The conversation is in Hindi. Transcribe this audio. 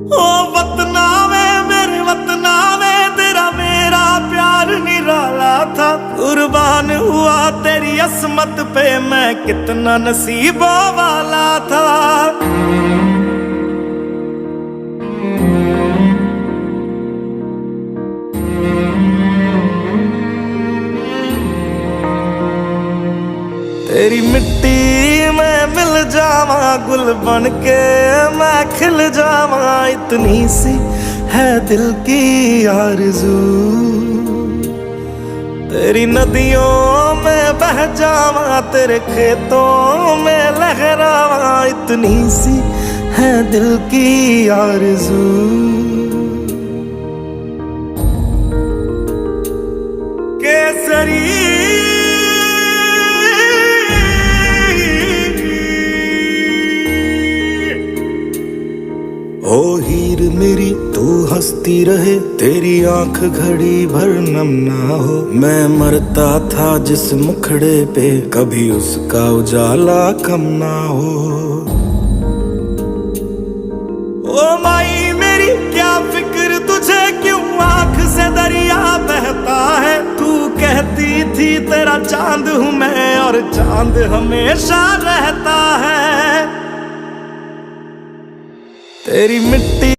ओ वतना वे मेरे वतना वे, तेरा मेरा प्यार निराला था। कुर्बान हुआ तेरी असमत पे, मैं कितना नसीबों वाला था। तेरी मिट्टी में मिल जावा, गुल बन के मैं खिल जावा। इतनी सी है दिल की आरज़ू, तेरी नदियों में बह जावा, तेरे खेतों में लहरावा। इतनी सी है दिल की आरज़ू। केसरी ओ हीर मेरी तू हंसती रहे, तेरी आंख घड़ी भर नम ना हो। मैं मरता था जिस मुखड़े पे, कभी उसका उजाला कम ना हो। ओ माई मेरी क्या फिक्र तुझे, क्यों आंख से दरिया बहता है। तू कहती थी तेरा चांद हूं मैं, और चांद हमेशा रहता है। तेरी मिट्टी